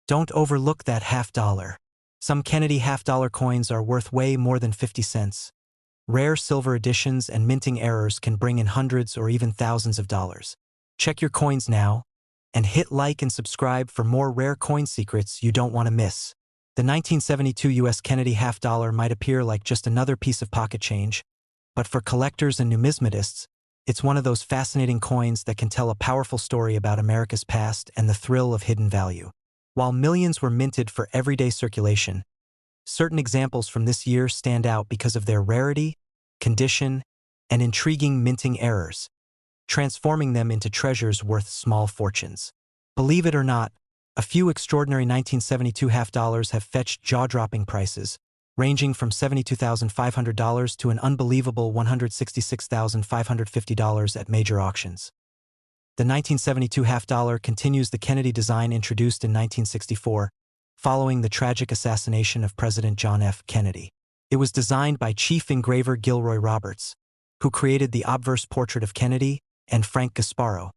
Don't overlook that half-dollar. Some Kennedy half-dollar coins are worth way more than 50 cents. Rare silver editions and minting errors can bring in hundreds or even thousands of dollars. Check your coins now, and hit like and subscribe for more rare coin secrets you don't want to miss. The 1972 U.S. Kennedy half-dollar might appear like just another piece of pocket change, but for collectors and numismatists, it's one of those fascinating coins that can tell a powerful story about America's past and the thrill of hidden value. While millions were minted for everyday circulation, certain examples from this year stand out because of their rarity, condition, and intriguing minting errors, transforming them into treasures worth small fortunes. Believe it or not, a few extraordinary 1972 half-dollars have fetched jaw-dropping prices, ranging from $72,500 to an unbelievable $166,550 at major auctions. The 1972 half-dollar continues the Kennedy design introduced in 1964, following the tragic assassination of President John F. Kennedy. It was designed by Chief Engraver Gilroy Roberts, who created the obverse portrait of Kennedy, and Frank Gasparo,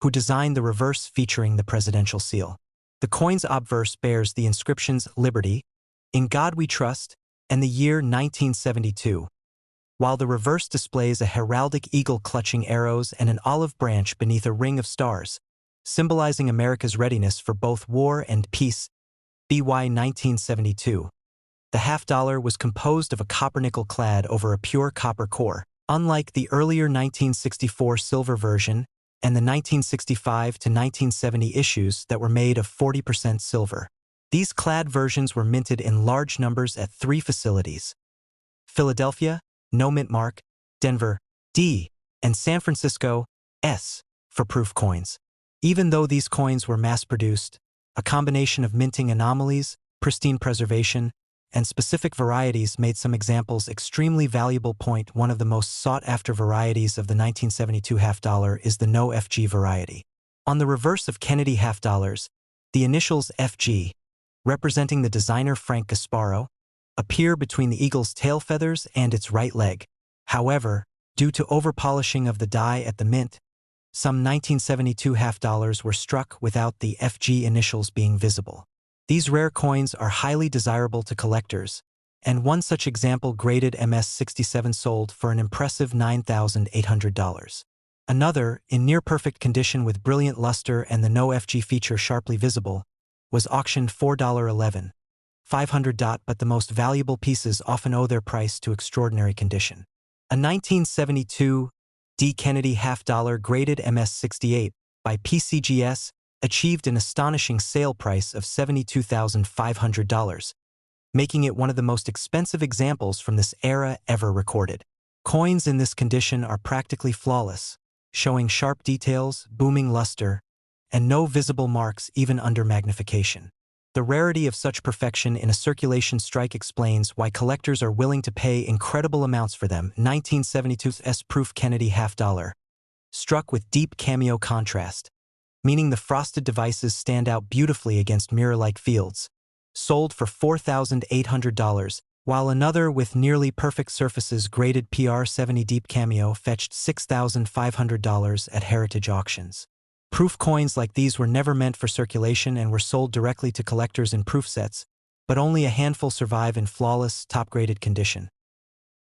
who designed the reverse featuring the presidential seal. The coin's obverse bears the inscriptions "Liberty," "In God We Trust," and the year 1972, while the reverse displays a heraldic eagle clutching arrows and an olive branch beneath a ring of stars, symbolizing America's readiness for both war and peace. BY 1972. The half-dollar was composed of a copper-nickel clad over a pure copper core, unlike the earlier 1964 silver version and the 1965 to 1970 issues that were made of 40% silver. These clad versions were minted in large numbers at 3 facilities: Philadelphia, no mint mark; Denver, D; and San Francisco, S, for proof coins. Even though these coins were mass-produced, a combination of minting anomalies, pristine preservation, and specific varieties made some examples extremely valuable. One of the most sought-after varieties of the 1972 half-dollar is the no FG variety. On the reverse of Kennedy half-dollars, the initials FG, representing the designer Frank Gasparo, appear between the eagle's tail feathers and its right leg. However, due to overpolishing of the die at the mint, some 1972 half-dollars were struck without the FG initials being visible. These rare coins are highly desirable to collectors, and one such example graded MS-67 sold for an impressive $9,800. Another, in near-perfect condition with brilliant luster and the no FG feature sharply visible, was auctioned $4.11,500. But the most valuable pieces often owe their price to extraordinary condition. A 1972 D. Kennedy half-dollar graded MS-68 by PCGS achieved an astonishing sale price of $72,500, making it one of the most expensive examples from this era ever recorded. Coins in this condition are practically flawless, showing sharp details, booming luster, and no visible marks even under magnification. The rarity of such perfection in a circulation strike explains why collectors are willing to pay incredible amounts for them. 1972's S-proof Kennedy half-dollar, struck with deep cameo contrast, meaning the frosted devices stand out beautifully against mirror-like fields, sold for $4,800, while another with nearly perfect surfaces graded PR70 deep cameo fetched $6,500 at heritage auctions. Proof coins like these were never meant for circulation and were sold directly to collectors in proof sets, but only a handful survive in flawless, top-graded condition.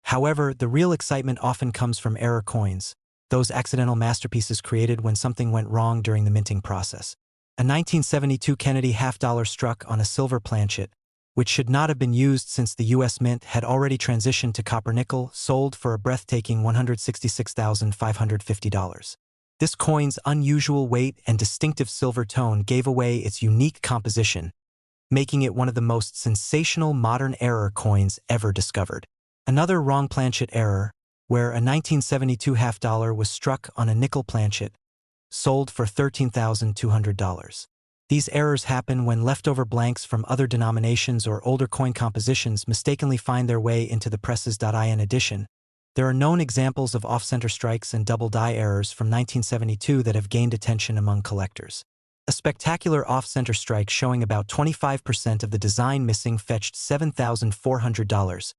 However, the real excitement often comes from error coins, those accidental masterpieces created when something went wrong during the minting process. A 1972 Kennedy half-dollar struck on a silver planchet, which should not have been used since the U.S. Mint had already transitioned to copper-nickel, sold for a breathtaking $166,550. This coin's unusual weight and distinctive silver tone gave away its unique composition, making it one of the most sensational modern error coins ever discovered. Another wrong planchet error, where a 1972 half-dollar was struck on a nickel planchet, sold for $13,200. These errors happen when leftover blanks from other denominations or older coin compositions mistakenly find their way into the presses.in edition. There are known examples of off-center strikes and double die errors from 1972 that have gained attention among collectors. A spectacular off-center strike showing about 25% of the design missing fetched $7,400,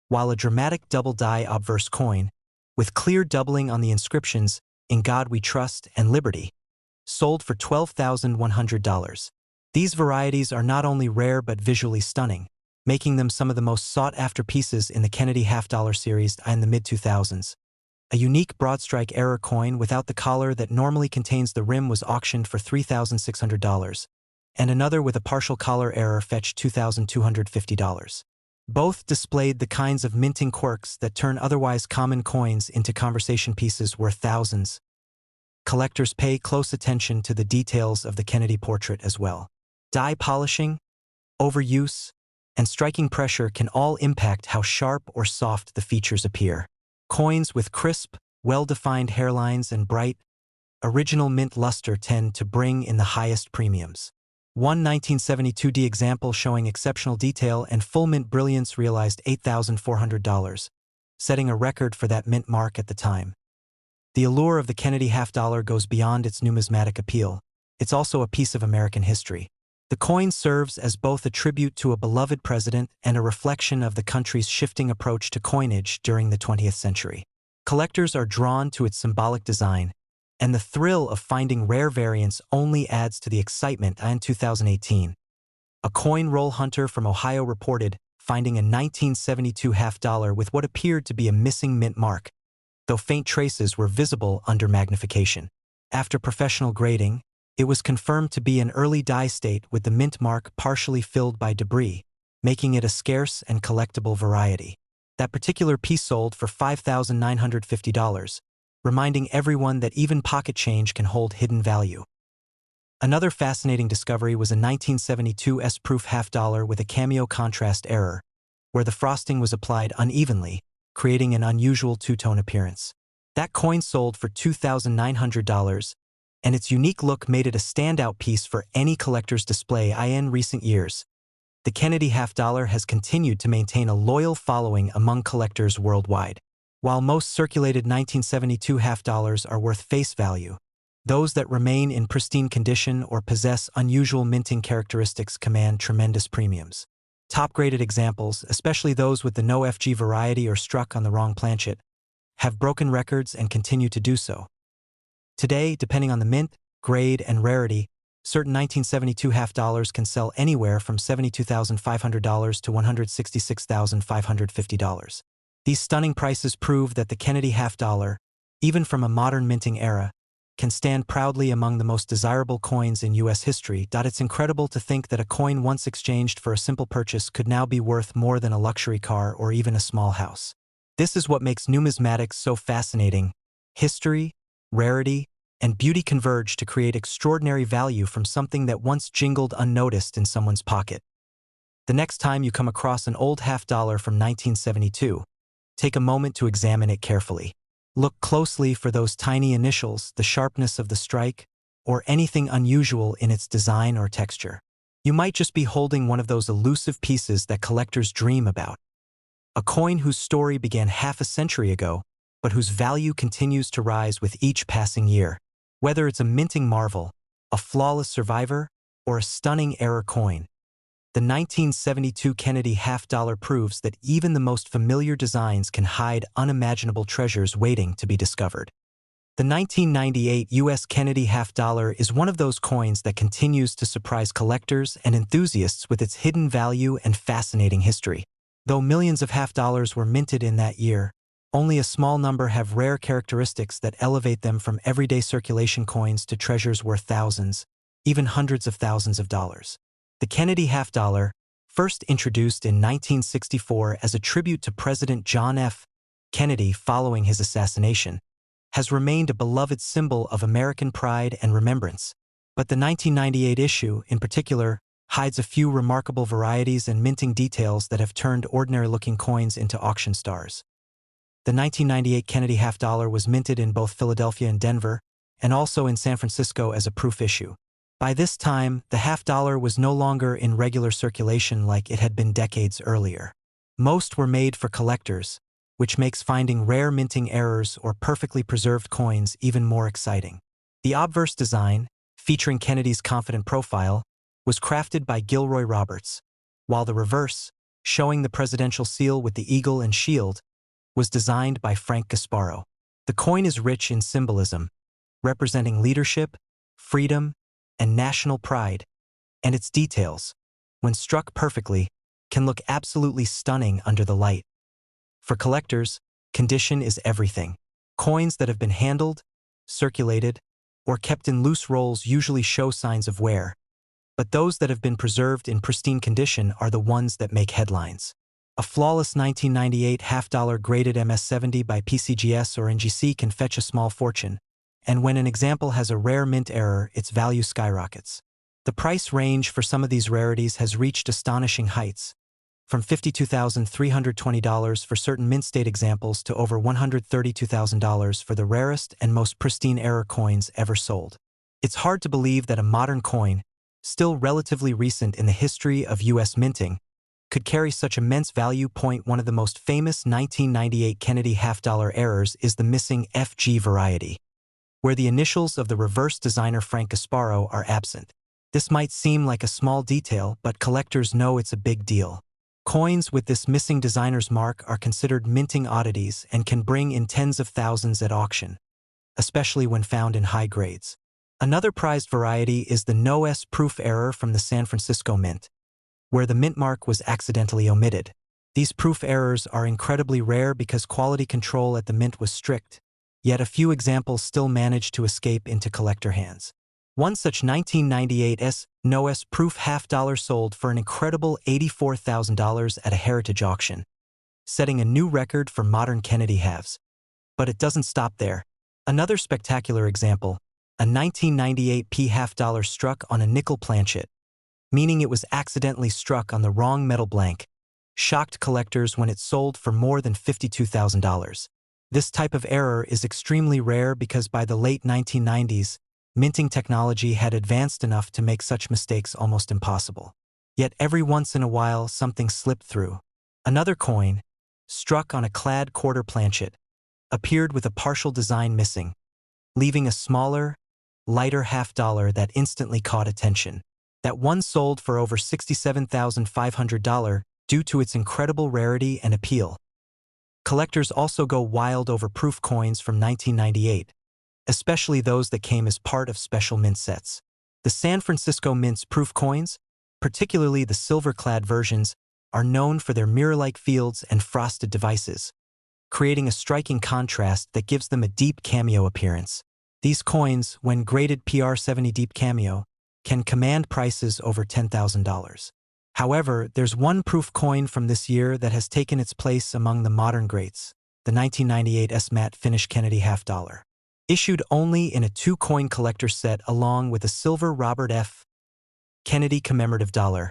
while a dramatic double die obverse coin, with clear doubling on the inscriptions "In God We Trust" and "Liberty," sold for $12,100. These varieties are not only rare but visually stunning, making them some of the most sought-after pieces in the Kennedy half-dollar series in the mid-2000s. A unique broadstrike error coin without the collar that normally contains the rim was auctioned for $3,600, and another with a partial collar error fetched $2,250. Both displayed the kinds of minting quirks that turn otherwise common coins into conversation pieces worth thousands. Collectors pay close attention to the details of the Kennedy portrait as well. Die polishing, overuse, and striking pressure can all impact how sharp or soft the features appear. Coins with crisp, well-defined hairlines and bright, original mint luster tend to bring in the highest premiums. One 1972D example showing exceptional detail and full mint brilliance realized $8,400, setting a record for that mint mark at the time. The allure of the Kennedy half-dollar goes beyond its numismatic appeal. It's also a piece of American history. The coin serves as both a tribute to a beloved president and a reflection of the country's shifting approach to coinage during the 20th century. Collectors are drawn to its symbolic design, and the thrill of finding rare variants only adds to the excitement. In 2018, a coin roll hunter from Ohio reported finding a 1972 half-dollar with what appeared to be a missing mint mark, though faint traces were visible under magnification. After professional grading, it was confirmed to be an early die state with the mint mark partially filled by debris, making it a scarce and collectible variety. That particular piece sold for $5,950, reminding everyone that even pocket change can hold hidden value. Another fascinating discovery was a 1972 S-proof half-dollar with a cameo contrast error, where the frosting was applied unevenly, creating an unusual two-tone appearance. That coin sold for $2,900, and its unique look made it a standout piece for any collector's display. In recent years, the Kennedy half-dollar has continued to maintain a loyal following among collectors worldwide. While most circulated 1972 half-dollars are worth face value, those that remain in pristine condition or possess unusual minting characteristics command tremendous premiums. Top-graded examples, especially those with the no FG variety or struck on the wrong planchet, have broken records and continue to do so. Today, depending on the mint, grade, and rarity, certain 1972 half-dollars can sell anywhere from $72,500 to $166,550. These stunning prices prove that the Kennedy half-dollar, even from a modern minting era, can stand proudly among the most desirable coins in U.S. history. It's incredible to think that a coin once exchanged for a simple purchase could now be worth more than a luxury car or even a small house. This is what makes numismatics so fascinating. History, rarity, and beauty converge to create extraordinary value from something that once jingled unnoticed in someone's pocket. The next time you come across an old half-dollar from 1972, take a moment to examine it carefully. Look closely for those tiny initials, the sharpness of the strike, or anything unusual in its design or texture. You might just be holding one of those elusive pieces that collectors dream about. A coin whose story began half a century ago, but whose value continues to rise with each passing year. Whether it's a minting marvel, a flawless survivor, or a stunning error coin, the 1972 Kennedy half-dollar proves that even the most familiar designs can hide unimaginable treasures waiting to be discovered. The 1998 U.S. Kennedy half-dollar is one of those coins that continues to surprise collectors and enthusiasts with its hidden value and fascinating history. Though millions of half-dollars were minted in that year, only a small number have rare characteristics that elevate them from everyday circulation coins to treasures worth thousands, even hundreds of thousands of dollars. The Kennedy half-dollar, first introduced in 1964 as a tribute to President John F. Kennedy following his assassination, has remained a beloved symbol of American pride and remembrance. But the 1998 issue, in particular, hides a few remarkable varieties and minting details that have turned ordinary-looking coins into auction stars. The 1998 Kennedy half-dollar was minted in both Philadelphia and Denver, and also in San Francisco as a proof issue. By this time, the half-dollar was no longer in regular circulation like it had been decades earlier. Most were made for collectors, which makes finding rare minting errors or perfectly preserved coins even more exciting. The obverse design, featuring Kennedy's confident profile, was crafted by Gilroy Roberts, while the reverse, showing the presidential seal with the eagle and shield, was designed by Frank Gasparo. The coin is rich in symbolism, representing leadership, freedom, and national pride, and its details, when struck perfectly, can look absolutely stunning under the light. For collectors, condition is everything. Coins that have been handled, circulated, or kept in loose rolls usually show signs of wear, but those that have been preserved in pristine condition are the ones that make headlines. A flawless 1998 half-dollar graded MS-70 by PCGS or NGC can fetch a small fortune, and when an example has a rare mint error, its value skyrockets. The price range for some of these rarities has reached astonishing heights, from $52,320 for certain mint state examples to over $132,000 for the rarest and most pristine error coins ever sold. It's hard to believe that a modern coin, still relatively recent in the history of U.S. minting, could carry such immense value. One of the most famous 1998 Kennedy half-dollar errors is the missing FG variety, where the initials of the reverse designer Frank Gasparo are absent. This might seem like a small detail, but collectors know it's a big deal. Coins with this missing designer's mark are considered minting oddities and can bring in tens of thousands at auction, especially when found in high grades. Another prized variety is the No S proof error from the San Francisco Mint, where the mint mark was accidentally omitted. These proof errors are incredibly rare because quality control at the mint was strict, yet a few examples still manage to escape into collector hands. One such 1998 No S proof half-dollar sold for an incredible $84,000 at a heritage auction, setting a new record for modern Kennedy halves. But it doesn't stop there. Another spectacular example, a 1998 P half-dollar struck on a nickel planchet, meaning it was accidentally struck on the wrong metal blank, shocked collectors when it sold for more than $52,000. This type of error is extremely rare because by the late 1990s, minting technology had advanced enough to make such mistakes almost impossible. Yet every once in a while something slipped through. Another coin, struck on a clad quarter planchet, appeared with a partial design missing, leaving a smaller, lighter half-dollar that instantly caught attention. That one sold for over $67,500 due to its incredible rarity and appeal. Collectors also go wild over proof coins from 1998, especially those that came as part of special mint sets. The San Francisco Mint's proof coins, particularly the silver-clad versions, are known for their mirror-like fields and frosted devices, creating a striking contrast that gives them a deep cameo appearance. These coins, when graded PR70 Deep Cameo, can command prices over $10,000. However, there's one proof coin from this year that has taken its place among the modern greats, the 1998 S-Matte Finish Kennedy half-dollar. Issued only in a 2-coin collector set along with a silver Robert F. Kennedy commemorative dollar,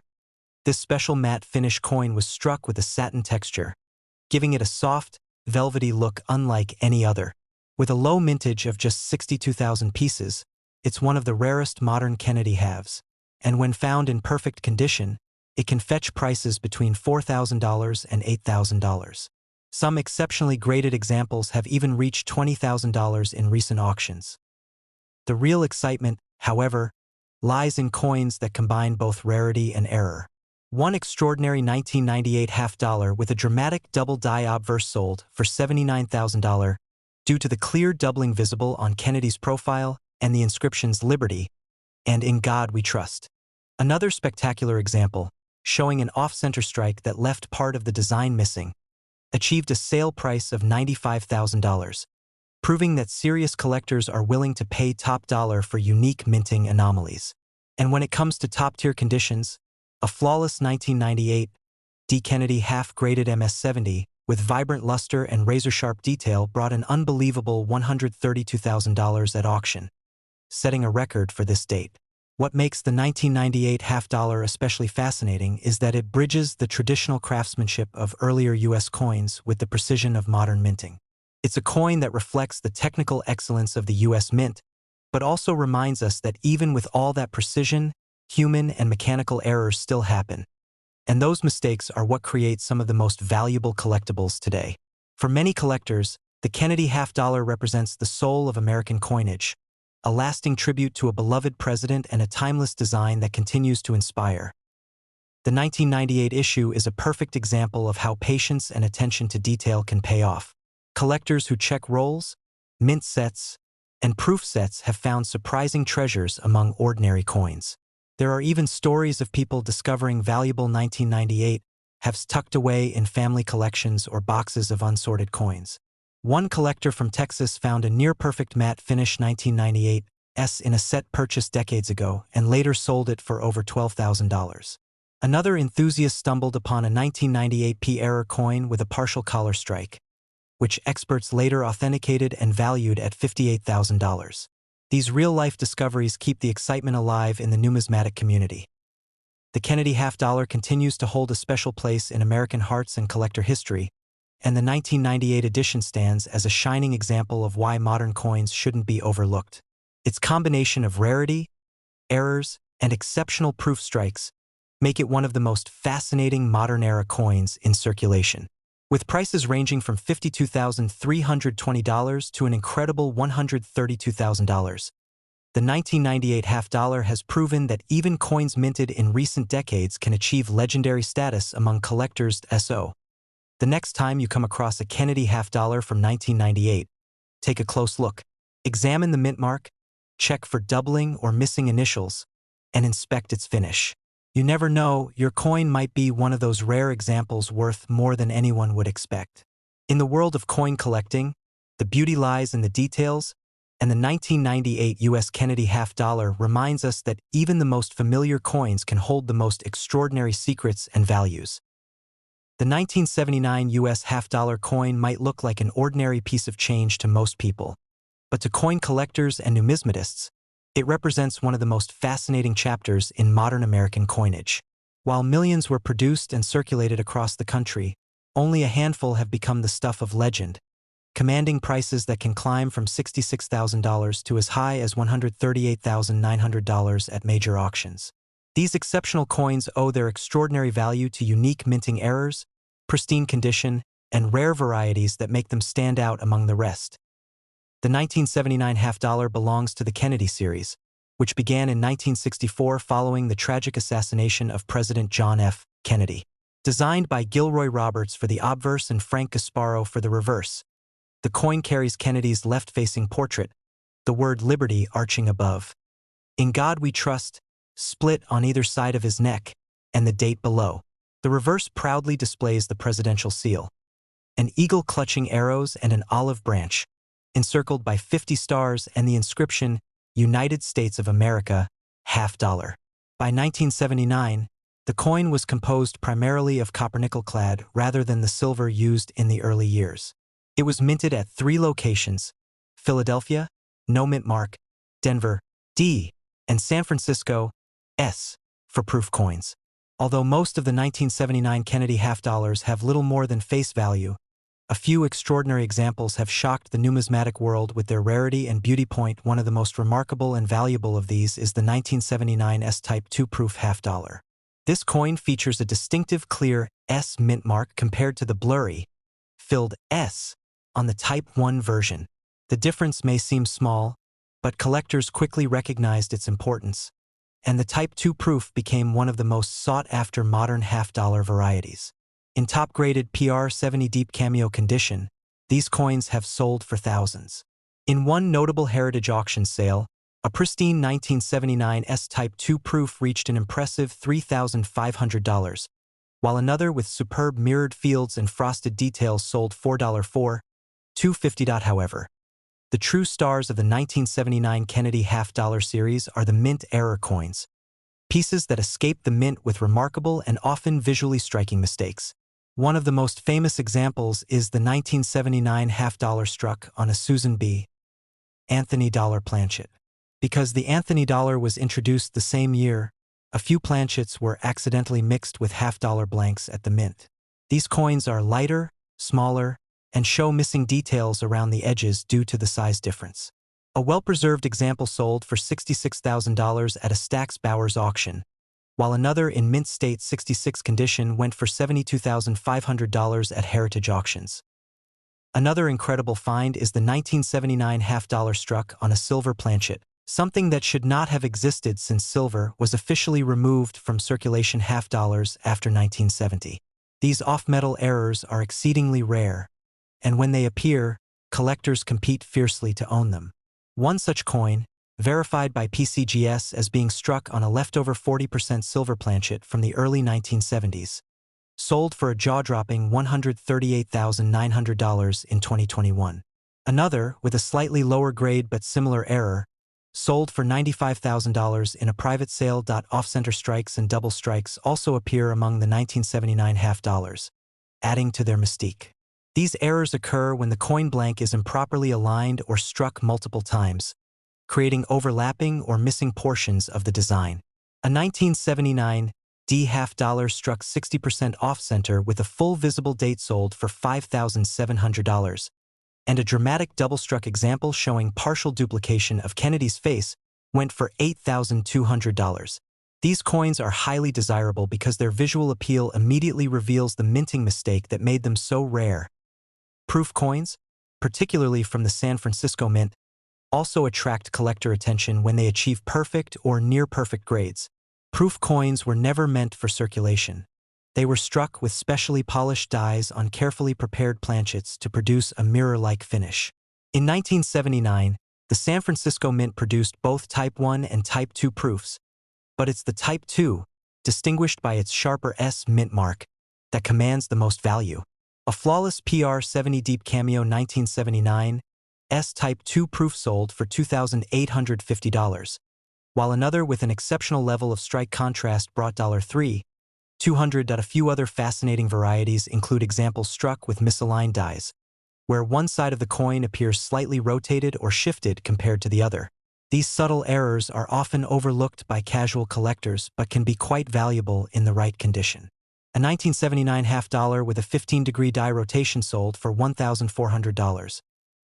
this special matte finish coin was struck with a satin texture, giving it a soft, velvety look unlike any other. With a low mintage of just 62,000 pieces, it's one of the rarest modern Kennedy halves, and when found in perfect condition, it can fetch prices between $4,000 and $8,000. Some exceptionally graded examples have even reached $20,000 in recent auctions. The real excitement, however, lies in coins that combine both rarity and error. One extraordinary 1998 half-dollar with a dramatic double die obverse sold for $79,000 due to the clear doubling visible on Kennedy's profile and the inscriptions Liberty and In God We Trust. Another spectacular example, showing an off-center strike that left part of the design missing, achieved a sale price of $95,000, proving that serious collectors are willing to pay top dollar for unique minting anomalies. And when it comes to top-tier conditions, a flawless 1998 D. Kennedy half-graded MS-70 with vibrant luster and razor-sharp detail brought an unbelievable $132,000 at auction, setting a record for this date. What makes the 1998 half-dollar especially fascinating is that it bridges the traditional craftsmanship of earlier U.S. coins with the precision of modern minting. It's a coin that reflects the technical excellence of the U.S. Mint, but also reminds us that even with all that precision, human and mechanical errors still happen. And those mistakes are what create some of the most valuable collectibles today. For many collectors, the Kennedy half-dollar represents the soul of American coinage, a lasting tribute to a beloved president and a timeless design that continues to inspire. The 1998 issue is a perfect example of how patience and attention to detail can pay off. Collectors who check rolls, mint sets, and proof sets have found surprising treasures among ordinary coins. There are even stories of people discovering valuable 1998 halves tucked away in family collections or boxes of unsorted coins. One collector from Texas found a near-perfect matte finish 1998 in a set purchased decades ago and later sold it for over $12,000. Another enthusiast stumbled upon a 1998 P-error coin with a partial collar strike, which experts later authenticated and valued at $58,000. These real-life discoveries keep the excitement alive in the numismatic community. The Kennedy half dollar continues to hold a special place in American hearts and collector history, and the 1998 edition stands as a shining example of why modern coins shouldn't be overlooked. Its combination of rarity, errors, and exceptional proof strikes make it one of the most fascinating modern-era coins in circulation. With prices ranging from $52,320 to an incredible $132,000, the 1998 half dollar has proven that even coins minted in recent decades can achieve legendary status among collectors. The next time you come across a Kennedy half dollar from 1998, take a close look. Examine the mint mark, check for doubling or missing initials, and inspect its finish. You never know, your coin might be one of those rare examples worth more than anyone would expect. In the world of coin collecting, the beauty lies in the details, and the 1998 U.S. Kennedy half dollar reminds us that even the most familiar coins can hold the most extraordinary secrets and values. The 1979 U.S. half dollar coin might look like an ordinary piece of change to most people, but to coin collectors and numismatists, it represents one of the most fascinating chapters in modern American coinage. While millions were produced and circulated across the country, only a handful have become the stuff of legend, commanding prices that can climb from $66,000 to as high as $138,900 at major auctions. These exceptional coins owe their extraordinary value to unique minting errors, pristine condition, and rare varieties that make them stand out among the rest. The 1979 half dollar belongs to the Kennedy series, which began in 1964 following the tragic assassination of President John F. Kennedy. Designed by Gilroy Roberts for the obverse and Frank Gasparo for the reverse, the coin carries Kennedy's left-facing portrait, the word liberty arching above. In God we trust, split on either side of his neck, and the date below. The reverse proudly displays the presidential seal, an eagle clutching arrows and an olive branch, encircled by 50 stars and the inscription, United States of America, half dollar. By 1979, the coin was composed primarily of copper-nickel clad rather than the silver used in the early years. It was minted at 3 locations: Philadelphia, no mint mark, Denver, D, and San Francisco, S, for proof coins. Although most of the 1979 Kennedy half dollars have little more than face value, a few extraordinary examples have shocked the numismatic world with their rarity and beauty point. One of the most remarkable and valuable of these is the 1979 S-Type 2 proof half dollar. This coin features a distinctive clear S mint mark compared to the blurry, filled S on the Type 1 version. The difference may seem small, but collectors quickly recognized its importance, and the Type 2 proof became one of the most sought-after modern half-dollar varieties. In top-graded PR70 deep cameo condition, these coins have sold for thousands. In one notable heritage auction sale, a pristine 1979 S-Type 2 proof reached an impressive $3,500, while another with superb mirrored fields and frosted details sold $4.4, $250. However, the true stars of the 1979 Kennedy half dollar series are the mint error coins, pieces that escape the mint with remarkable and often visually striking mistakes. One of the most famous examples is the 1979 half dollar struck on a Susan B. Anthony dollar planchet. Because the Anthony dollar was introduced the same year, a few planchets were accidentally mixed with half-dollar blanks at the mint. These coins are lighter, smaller, and show missing details around the edges due to the size difference. A well-preserved example sold for $66,000 at a Stack's Bowers auction, while another in mint state 66 condition went for $72,500 at heritage auctions. Another incredible find is the 1979 half-dollar struck on a silver planchet, something that should not have existed since silver was officially removed from circulation half dollars after 1970. These off-metal errors are exceedingly rare, and when they appear, collectors compete fiercely to own them. One such coin, verified by PCGS as being struck on a leftover 40% silver planchet from the early 1970s. Sold for a jaw-dropping $138,900 in 2021. Another, with a slightly lower grade but similar error, sold for $95,000 in a private sale. Off-center strikes and double strikes also appear among the 1979 half dollars, adding to their mystique. These errors occur when the coin blank is improperly aligned or struck multiple times, creating overlapping or missing portions of the design. A 1979 D half dollar struck 60% off-center with a full visible date, sold for $5,700, and a dramatic double-struck example showing partial duplication of Kennedy's face went for $8,200. These coins are highly desirable because their visual appeal immediately reveals the minting mistake that made them so rare. Proof coins, particularly from the San Francisco Mint, also attract collector attention when they achieve perfect or near-perfect grades. Proof coins were never meant for circulation. They were struck with specially polished dies on carefully prepared planchets to produce a mirror-like finish. In 1979, the San Francisco Mint produced both Type 1 and Type 2 proofs, but it's the Type 2, distinguished by its sharper S mint mark, that commands the most value. A flawless PR70 Deep Cameo 1979 S Type 2 proof sold for $2,850, while another with an exceptional level of strike contrast brought $3,200. A few other fascinating varieties include examples struck with misaligned dies, where one side of the coin appears slightly rotated or shifted compared to the other. These subtle errors are often overlooked by casual collectors but can be quite valuable in the right condition. A 1979 half dollar with a 15-degree die rotation sold for $1,400,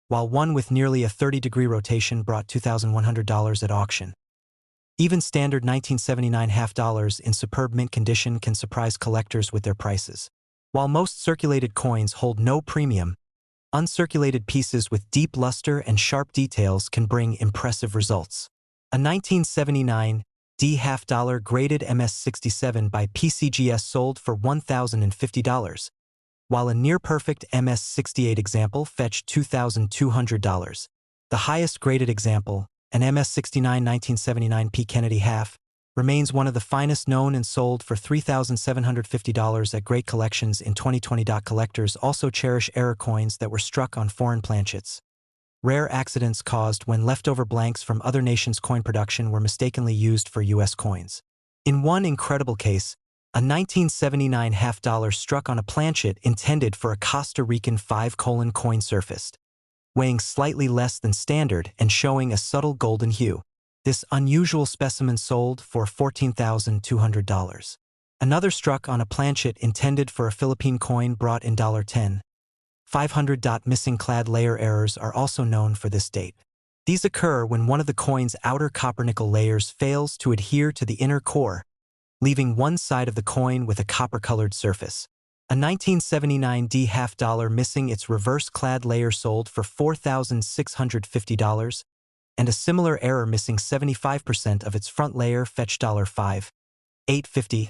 while one with nearly a 30-degree rotation brought $2,100 at auction. Even standard 1979 half dollars in superb mint condition can surprise collectors with their prices. While most circulated coins hold no premium, uncirculated pieces with deep luster and sharp details can bring impressive results. A 1979 D half dollar graded MS67 by PCGS sold for $1,050, while a near-perfect MS68 example fetched $2,200. The highest graded example, an MS69 1979 P. Kennedy half, remains one of the finest known and sold for $3,750 at great collections in 2020. Collectors also cherish error coins that were struck on foreign planchets. Rare accidents caused when leftover blanks from other nations' coin production were mistakenly used for U.S. coins. In one incredible case, a 1979 half dollar struck on a planchet intended for a Costa Rican 5 coin surfaced, weighing slightly less than standard and showing a subtle golden hue. This unusual specimen sold for $14,200. Another struck on a planchet intended for a Philippine coin brought in $10,500. Missing clad layer errors are also known for this date. These occur when one of the coin's outer copper-nickel layers fails to adhere to the inner core, leaving one side of the coin with a copper-colored surface. A 1979 D half dollar missing its reverse clad layer sold for $4,650, and a similar error missing 75% of its front layer fetched $5,850.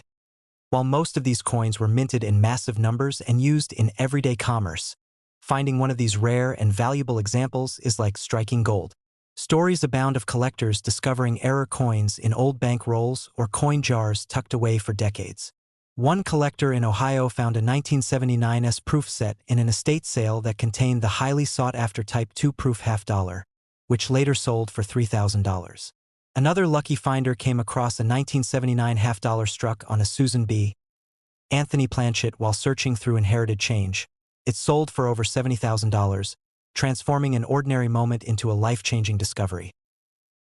While most of these coins were minted in massive numbers and used in everyday commerce, finding one of these rare and valuable examples is like striking gold. Stories abound of collectors discovering error coins in old bank rolls or coin jars tucked away for decades. One collector in Ohio found a 1979 S proof set in an estate sale that contained the highly sought-after Type 2 proof half dollar, which later sold for $3,000. Another lucky finder came across a 1979 half dollar struck on a Susan B. Anthony planchet while searching through inherited change. It sold for over $70,000, transforming an ordinary moment into a life-changing discovery.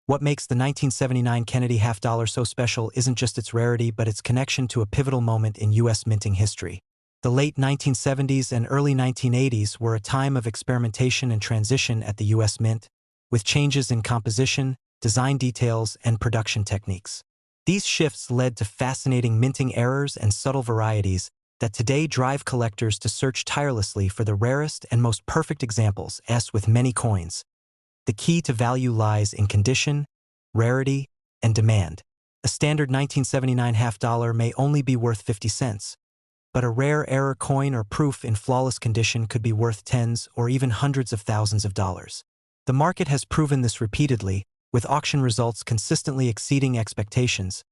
What makes the 1979 Kennedy half dollar so special isn't just its rarity but its connection to a pivotal moment in U.S. minting history. The late 1970s and early 1980s were a time of experimentation and transition at the U.S. Mint, with changes in composition, design details, and production techniques. These shifts led to fascinating minting errors and subtle varieties that today drive collectors to search tirelessly for the rarest and most perfect examples, as with many coins. The key to value lies in condition, rarity, and demand. A standard 1979 half dollar may only be worth 50 cents, but a rare error coin or proof in flawless condition could be worth tens or even hundreds of thousands of dollars. The market has proven this repeatedly, with auction results consistently exceeding expectations,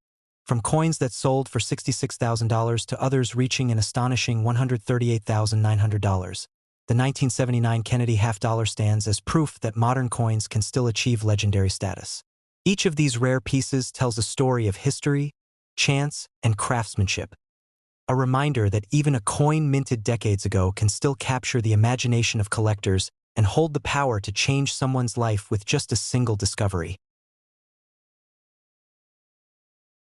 from coins that sold for $66,000 to others reaching an astonishing $138,900. The 1979 Kennedy half dollar stands as proof that modern coins can still achieve legendary status. Each of these rare pieces tells a story of history, chance, and craftsmanship, a reminder that even a coin minted decades ago can still capture the imagination of collectors and hold the power to change someone's life with just a single discovery.